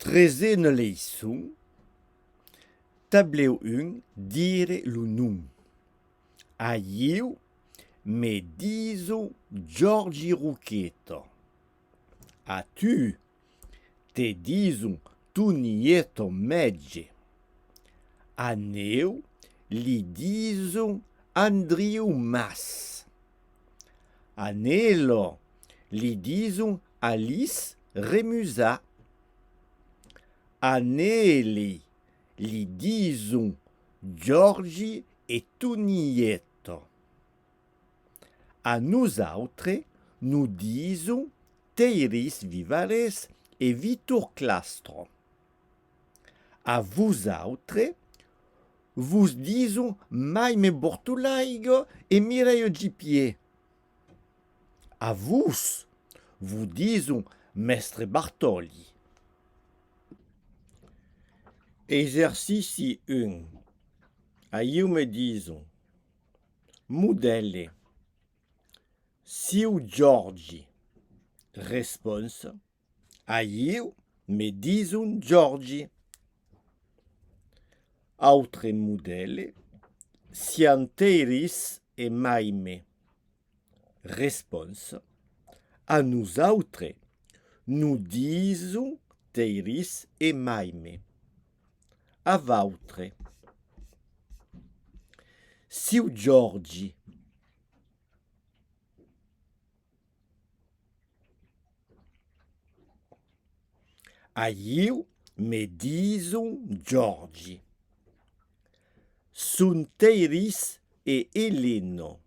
Trezene leiçon, tableu un dire lo nom. A io me diso Giorgi Rucchetto. A tu te diso tu nieto megge. A neu li diso Andriu Mas. A nelo li diso Alice Remusa. A neli li diso Giorgi e Tunietto. A nous autres, nous disons Teiris Vivares et Vitor Clastro. A vous autres, vous disons Maime Bortolaigo et Mireille Gipier. A vous disons Mestre Bartoli. Exercice 1. A io me disons Mudelle. Siu Giorgi. Response. A io me disun Giorgi. Autre mudelle. Sianteiris e Maime. Response. A nous autres, nous disons Teiris e Maime. A vautre. Siu Giorgi. A io me disun Giorgi. Sunt Teiris e Eleno.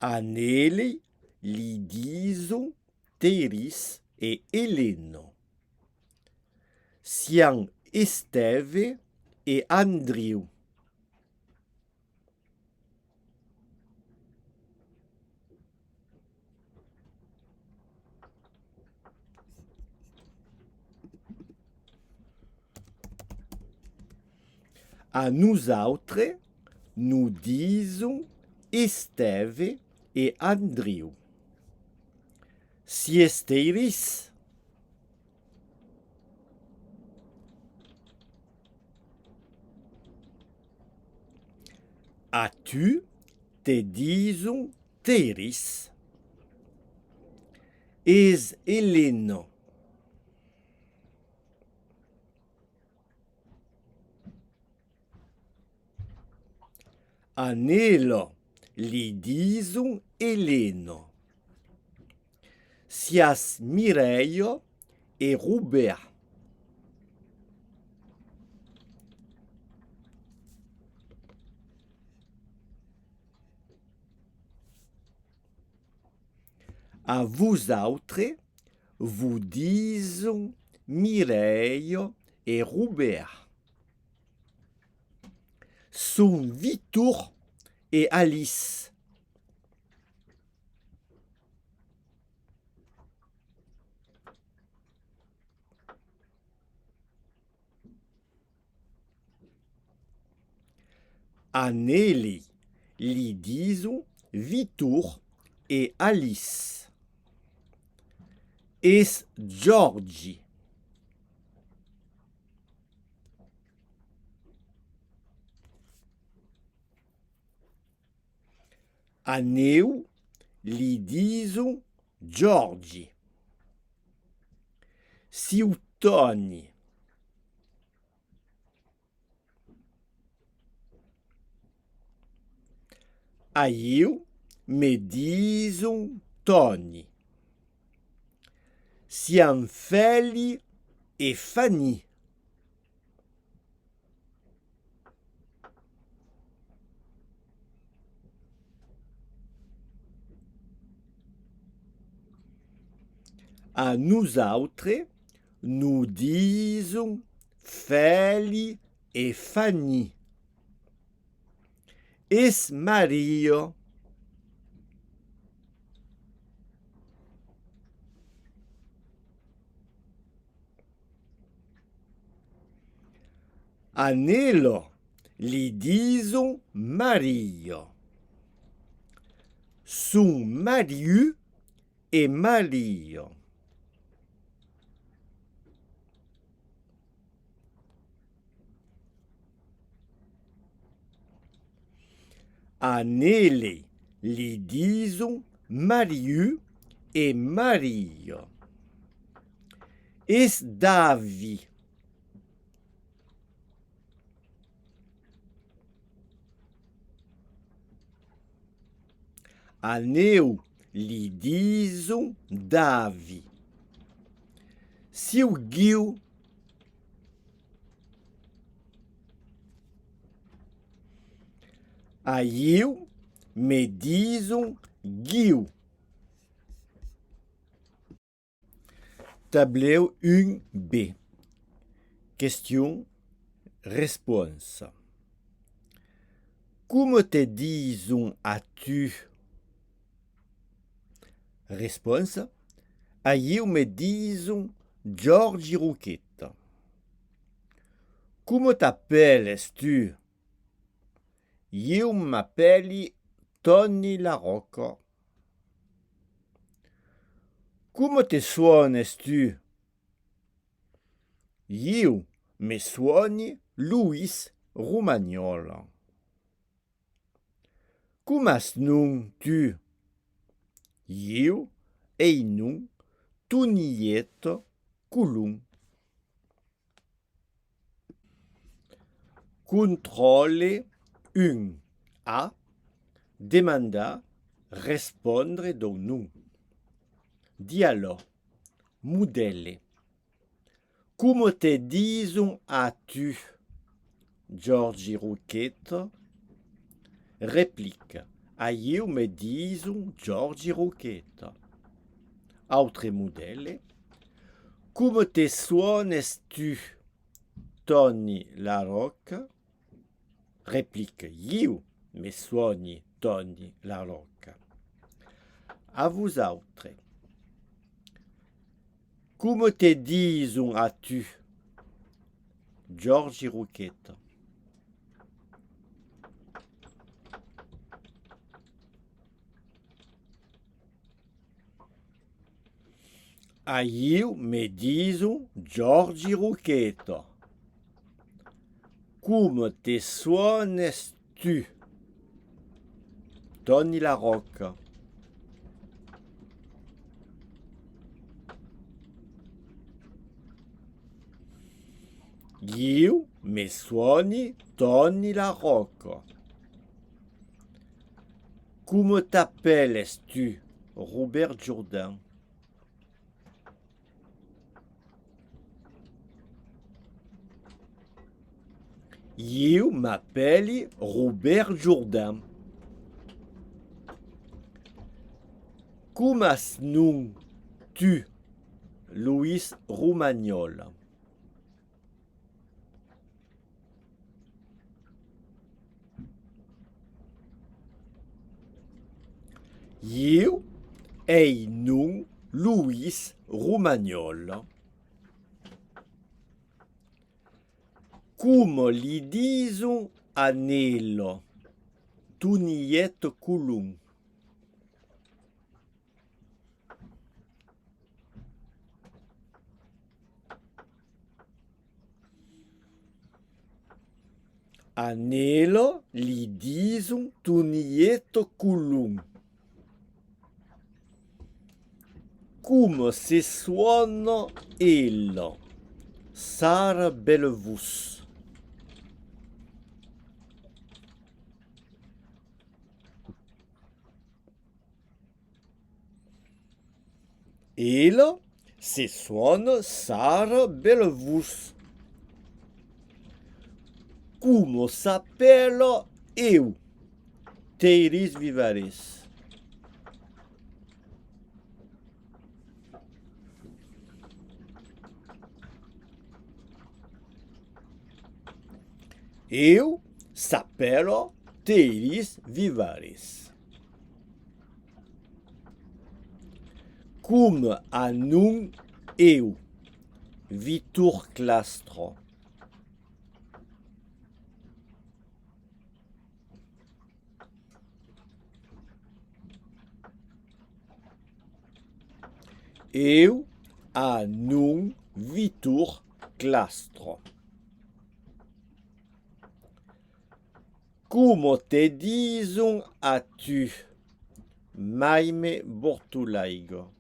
A neli li diso Teiris e Eleno. Sian Esteve e Andriu. A nous autres, nous disons Esteve e Andriu. Si Esteiris. A tu te disons Teiris. Es Eleno. A nelo li disun Eleno. Sias Mireio e Robert. A vous autres, vous disons Mireio e Robert. Sunt Vitor e Alice. A neli li disun Vitor e Alice. Es Giorgi. A neu li disun Giorgi. Siu Toni. A io me disun Toni. Sian Feli e Fanny. A nous autres, nous disons Feli e Fanny. Es Mario. A nelo li disons Mario. Son Mariu et Mario. A nele li disons Mariu et Mario. Es Davi. A neu li disons Davi. Siu Guiu. A eu me disons Guiu. Tableau 1B. Question, réponse. Como te disons as-tu? Réponse. A eu me disons Georgi Rouquette. Como t'appelles-tu? Eu m'appelle Tony Larocca. Como te suones-tu? Eu me suoni Luis Romagnol. Comas nun tu? Eu ei nun Tuniet Coulon. Contrôle 1. A. Demanda, répondre do non. Dialogue. Modèle. Como te disons as-tu? Georgi Rouquette. Réplique. A eu me disons Georgi Rouquette. Autre modèle. Como te suones-tu? Tony Larocca. Réplique. Eu me suoni Tony Larocca. A vous autres. Como te disons as-tu? Georgi Rouquette. A eu me disons Georgi Rouquette. Como te suones-tu? Tony Larocca. Eu me suoni Tony Larocca. Como t'appelles-tu? Robert Jourdain. Eu m'appelle Robert Jourdain. Comas nun tu? Luis Romagnol. Eu ei nun Luis Romagnol. Como li disons anello? Tuniet Coulon. Anello li disons Tuniet Coulon. Como se suona ello? Sara Bellevus. Ela se suona Sara Bellevus. Como s'appelle eu? Thérèse Vivares. Eu s'appelle Thérèse Vivares. Como a nun eu? Vitor Clastro. Eu a nun vitur clastro. Como te dizon a tu, maime bortulaigo.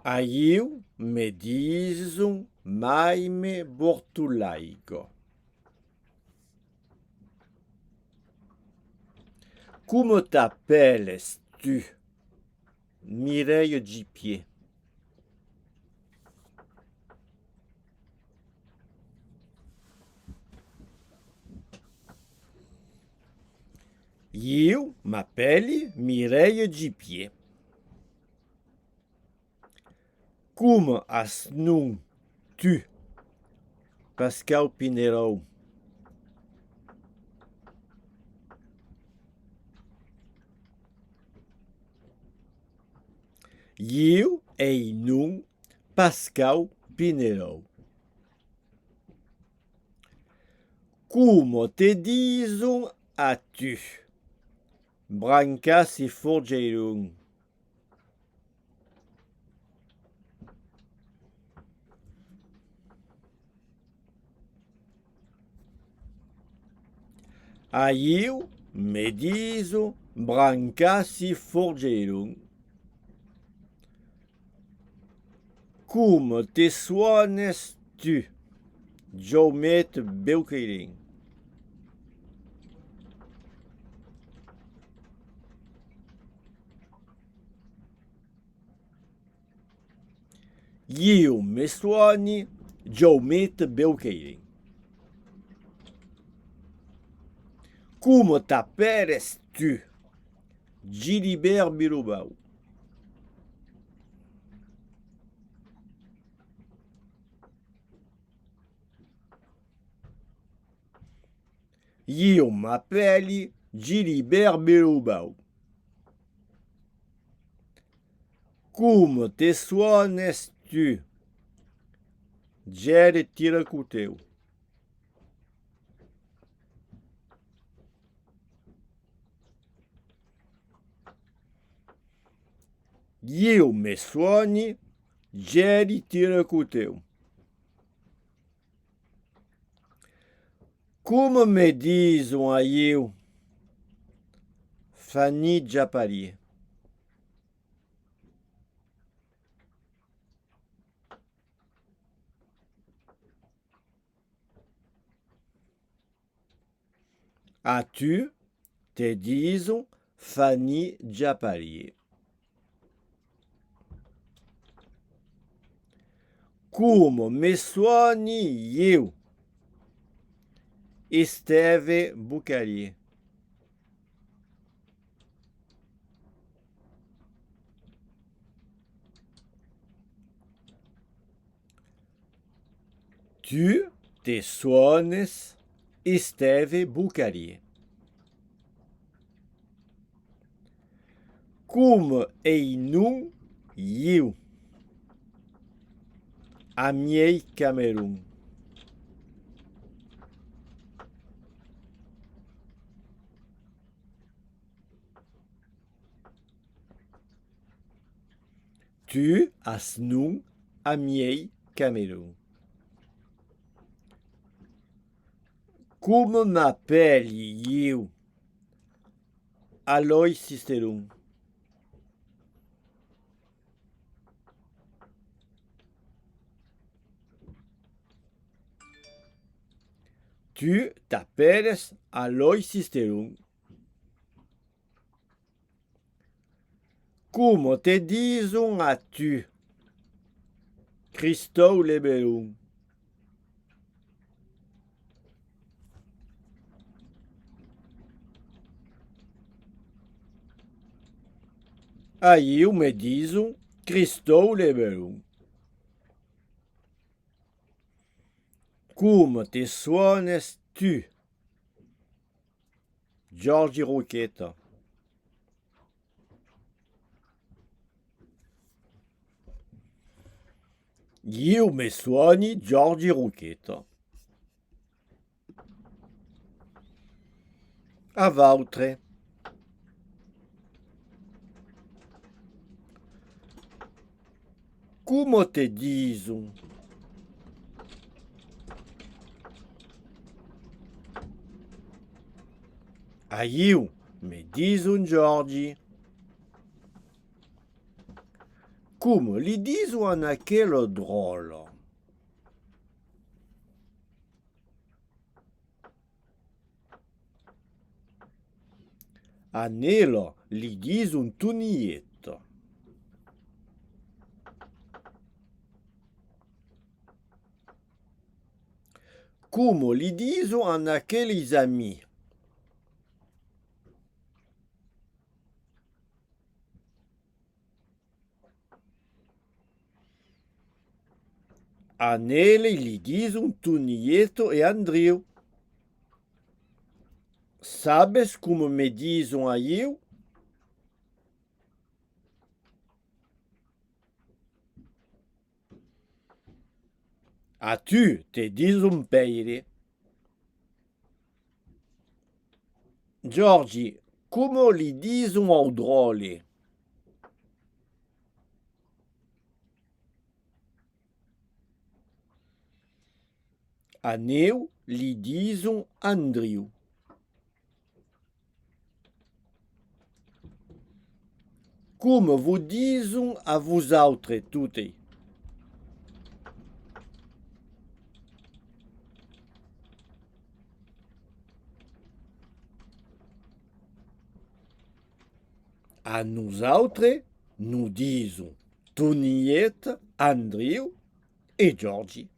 A eu me dizon maime bortulaigo. Como t'appelles tu? Mireille Gipier. Eu m'appelle Mireille Gipier. Como as nun tu? Pascal Pinheiro. Eu ei nun Pascal Pinheiro. Como te dizon a tu? Branca si forgeirun. A eu me dizo Branca si forgeirun. Como te suones tu? Jaumet Belqueirim. Eu me suone Jaumet Belqueirim. Como t'appelles tu? Gilibert Bilobao. Eu m'appelle Gilibert Bilobao. Como te suones tu? Jerry Tiracuteu. Eu me suone Jerry Tiracuteu. Como me dizon a eu? Fanny Japali. A tu te dizon Fanny Japali. Como me suone eu? Esteve Bucari. Tu te suones Esteve Bucari. Como ei nun eu? Amiei Camerun. Tu as nun amiei Camerun. Como m'appelle eu? Alois Cisterum. Tu t'appelles Alois Cisterum. Como te dizon a tu? Christou Leberum. A eu me dizon Christou Leberum. Como te suones tu? Georgi Roqueta. Eu me suone Georgi Roqueta. A vautre. Como te diso? A io me diso Giorgi. Come li diso an aquel drolo? A Nelo li diso un tunietto. Come li diso an aqueles amis? A Nele li diso un tunietto e Andrio. Sabes como me diso a eu? A tu te diso un peire. Giorgi, come li diso ao drole? A neu li diso Andrio. Come vous diso a vous autres tutte? A nous autres, nous disons Toniette, Andrio e Giorgi.